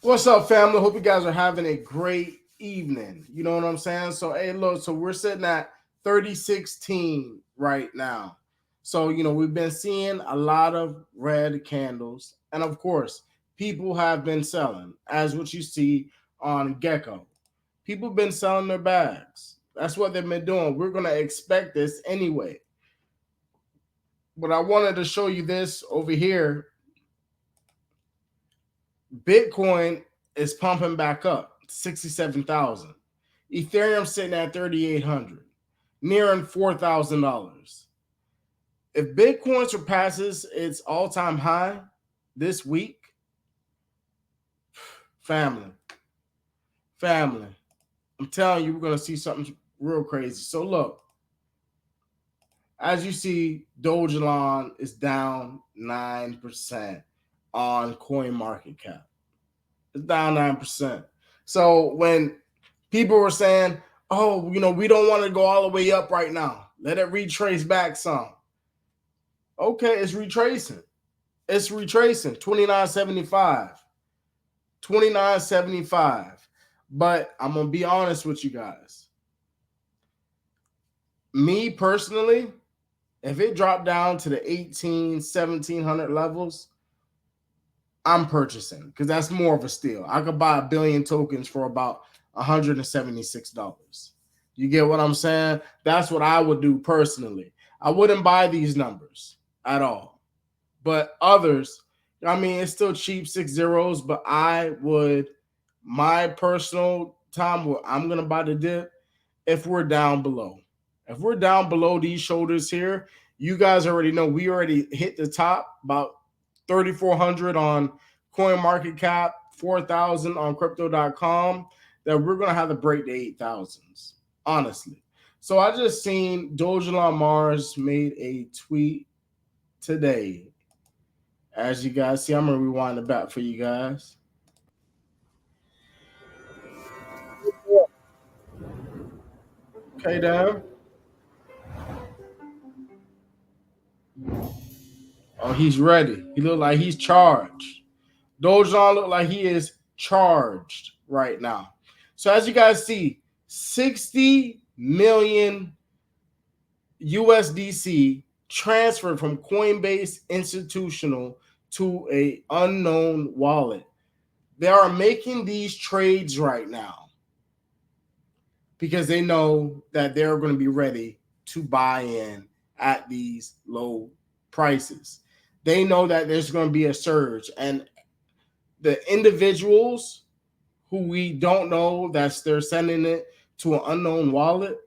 What's up, family? Hope you guys are having a great evening. You know what I'm saying? So, hey, look, so we're sitting at 3016 right now. So, we've been seeing a lot of red candles. And of course, people have been selling, as what you see on Gecko. People have been selling their bags. That's what they've been doing. We're going to expect this anyway. But I wanted to show you this over here. Bitcoin is pumping back up 67,000. Ethereum sitting at 3,800, nearing $4,000. If Bitcoin surpasses its all-time high this week, family, family, I'm telling you, we're going to see something real crazy. So look, as you see, Dogelon is down 9% on coin market cap. It's down 9%. So when people were saying, oh, we don't want to go all the way up right now. Let it retrace back some. Okay, it's retracing. It's retracing 29.75. 29.75. But I'm going to be honest with you guys. Me personally, if it dropped down to the 1700 levels, I'm purchasing because that's more of a steal. I could buy 1 billion tokens for about $176. You get what I'm saying? That's what I would do personally. I wouldn't buy these numbers at all. But others, it's still cheap, 6 zeros, but I would, my personal time where I'm going to buy the dip if we're down below. If we're down below these shoulders here, you guys already know we already hit the top, about 3,400 on coin market cap, 4,000 on crypto.com, that we're going to have to break the 8,000s, honestly. So I just seen Dogelon Mars made a tweet today. As you guys see, I'm going to rewind it back for you guys. Okay, Dan. Oh, he's ready. He look like he's charged. Dogelon look like he is charged right now. So as you guys see, 60 million USDC transferred from Coinbase institutional to a unknown wallet. They are making these trades right now because they know that they're going to be ready to buy in at these low prices. They know that there's going to be a surge, and the individuals who we don't know that they're sending it to an unknown wallet,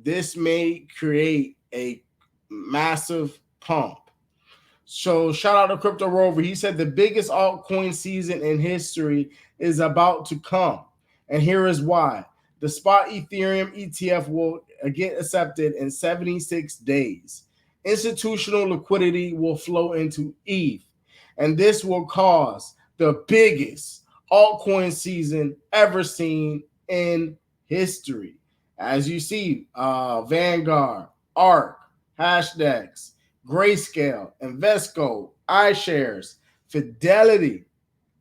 this may create a massive pump. So shout out to Crypto Rover. He said the biggest altcoin season in history is about to come. And here is why. The spot Ethereum ETF will get accepted in 76 days. Institutional liquidity will flow into ETH. And this will cause the biggest altcoin season ever seen in history. As you see, Vanguard, ARK, Hashdex, Grayscale, Invesco, iShares, Fidelity.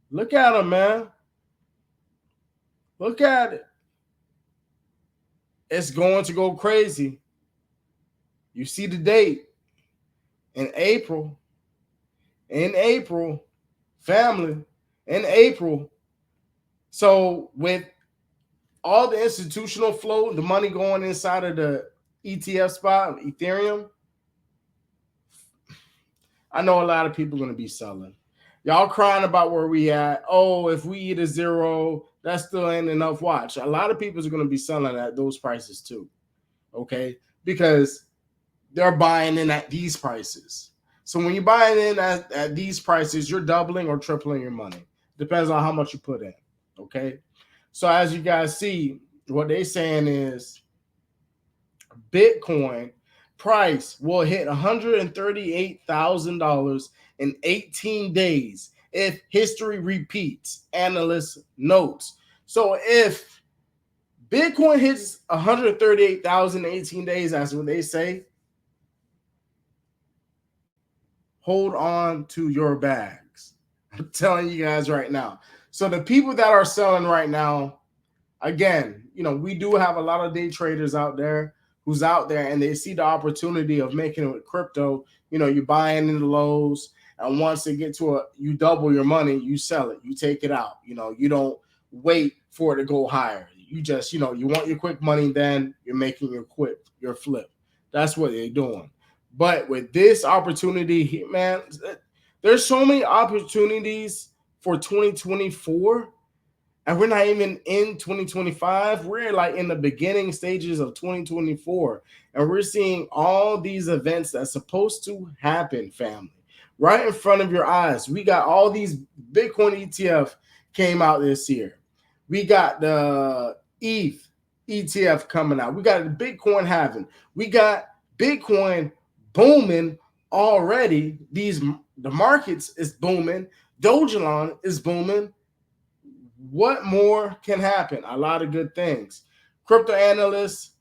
Look at them, man. Look at it. It's going to go crazy. You see the date in April. In April, family, in April. So with all the institutional flow, the money going inside of the ETF spot, Ethereum, I know a lot of people are going to be selling. Y'all crying about where we at. Oh, if we eat a zero, that still ain't enough. Watch. A lot of people are going to be selling at those prices too. Okay? Because they're buying in at these prices. So when you're buying in at these prices, you're doubling or tripling your money. Depends on how much you put in. Okay? So as you guys see, what they're saying is Bitcoin price will hit $138,000 in 18 days if history repeats, analyst notes. So if Bitcoin hits 138,000 in 18 days, that's what they say, hold on to your bags. I'm telling you guys right now. So the people that are selling right now, again, we do have a lot of day traders out there who's out there and they see the opportunity of making it with crypto. You buy in the lows, and once it get to you double your money, you sell it, you take it out. You don't wait for it to go higher. You just, you want your quick money, then you're making your flip. That's what they're doing. But with this opportunity, man, there's so many opportunities for 2024, and we're not even in 2025. We're like in the beginning stages of 2024, and we're seeing all these events that's supposed to happen, family, right in front of your eyes. We got all these Bitcoin ETF came out this year. We got the ETH ETF coming out. We got the Bitcoin halving. We got Bitcoin booming already. The markets is booming. Dogelon is booming. What more can happen? A lot of good things. Crypto analyst,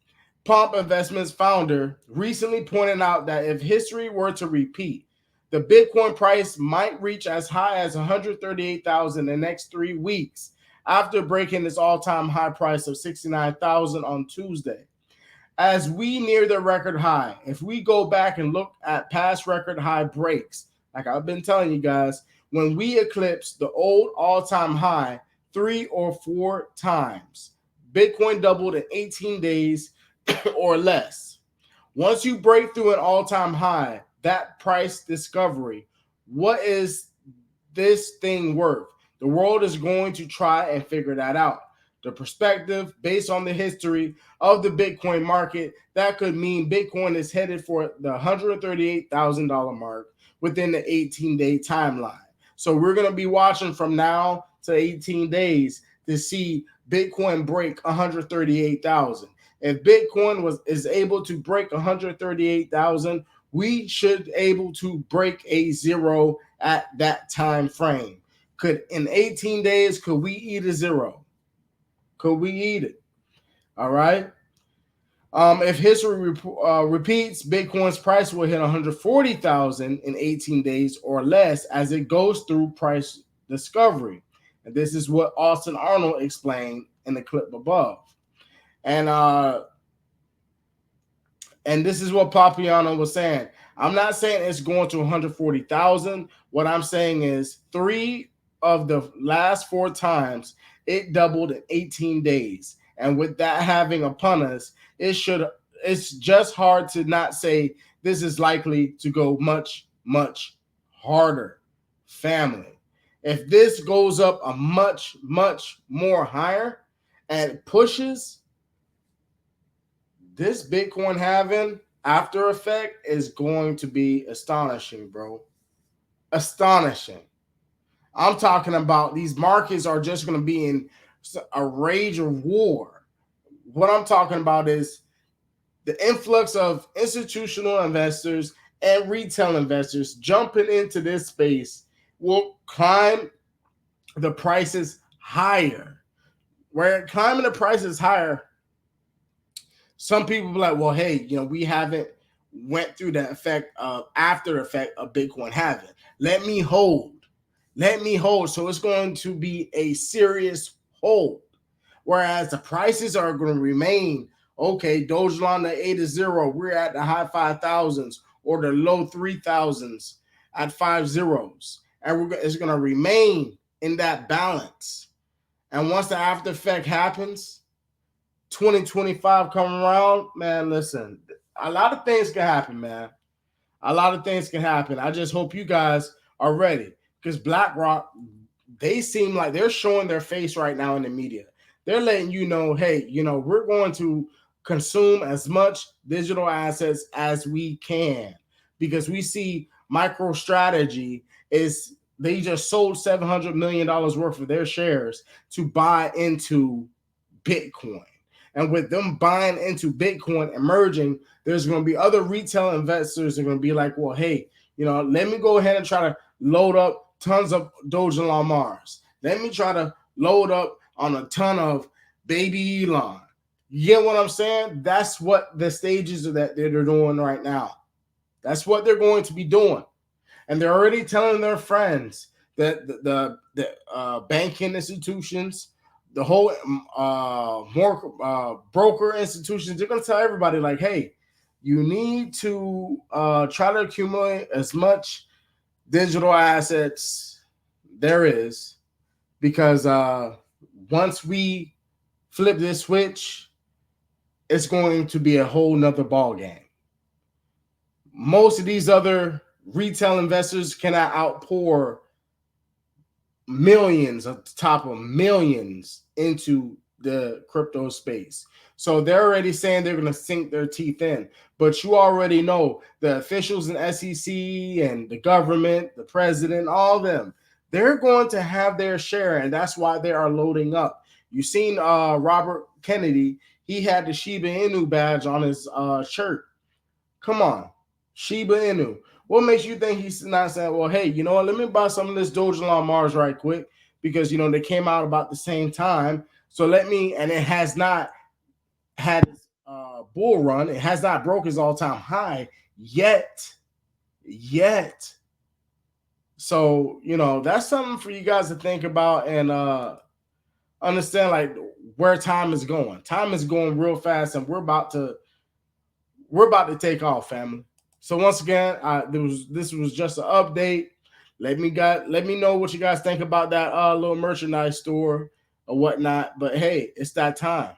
Pomp Investments founder, recently pointed out that if history were to repeat, the Bitcoin price might reach as high as 138,000 in the next 3 weeks after breaking its all-time high price of 69,000 on Tuesday. As we near the record high, if we go back and look at past record high breaks, like I've been telling you guys, when we eclipse the old all-time high 3 or 4 times, Bitcoin doubled in 18 days or less. Once you break through an all-time high, that price discovery, what is this thing worth? The world is going to try and figure that out. The perspective based on the history of the Bitcoin market, that could mean Bitcoin is headed for the $138,000 mark within the 18-day timeline. So we're going to be watching from now to 18 days to see Bitcoin break 138,000. If Bitcoin is able to break 138,000, we should able to break a zero at that time frame. Could in 18 days, could we eat a zero? Could we eat it? All right. If history repeats, Bitcoin's price will hit 140,000 in 18 days or less as it goes through price discovery. And this is what Austin Arnold explained in the clip above. And this is what Papiano was saying. I'm not saying it's going to 140,000. What I'm saying is 3 of the last 4 times it doubled in 18 days. And with that having upon us, it's just hard to not say this is likely to go much, much harder. Family. If this goes up a much, much more higher and pushes, this Bitcoin halving after effect is going to be astonishing, bro. Astonishing. I'm talking about these markets are just going to be in a rage of war. What I'm talking about is the influx of institutional investors and retail investors jumping into this space will climb the prices higher. Where climbing the prices higher, some people be like, well, hey, we haven't went through the after effect of Bitcoin halving. Let me hold. So it's going to be a serious hold. Whereas the prices are going to remain, okay, Dogelon the 8 to 0, we're at the high 5,000s or the low 3,000s at 5 zeros. And it's going to remain in that balance. And once the after effect happens, 2025 come around, man, listen, a lot of things can happen, man. A lot of things can happen. I just hope you guys are ready, because BlackRock, they seem like they're showing their face right now in the media. They're letting you know, hey, we're going to consume as much digital assets as we can, because we see MicroStrategy is they just sold $700 million worth of their shares to buy into Bitcoin. And with them buying into Bitcoin emerging, there's going to be other retail investors that are going to be like, well, hey, let me go ahead and try to load up tons of Dogelon Mars. Let me try to load up on a ton of baby Elon. You get what I'm saying? That's what the stages of that they're doing right now. That's what they're going to be doing. And they're already telling their friends the banking institutions, the whole more broker institutions, they're going to tell everybody like, hey, you need to try to accumulate as much digital assets there is, because once we flip this switch, it's going to be a whole nother ball game. Most of these other retail investors cannot outpour millions on top of millions into the crypto space. So they're already saying they're going to sink their teeth in. But you already know the officials in SEC and the government, the president, all of them, they're going to have their share, and that's why they are loading up. You've seen Robert Kennedy. He had the Shiba Inu badge on his shirt. Come on, Shiba Inu. What makes you think he's not saying, well, hey, you know what, let me buy some of this Dogelon Mars right quick, because, you know, they came out about the same time. So let me, and it has not had its bull run. It has not broke his all-time high yet. So, you know, that's something for you guys to think about and understand, like, where time is going. Time is going real fast, and we're about to take off, family. So once again, this was just an update. Let me know what you guys think about that little merchandise store or whatnot. But hey, it's that time.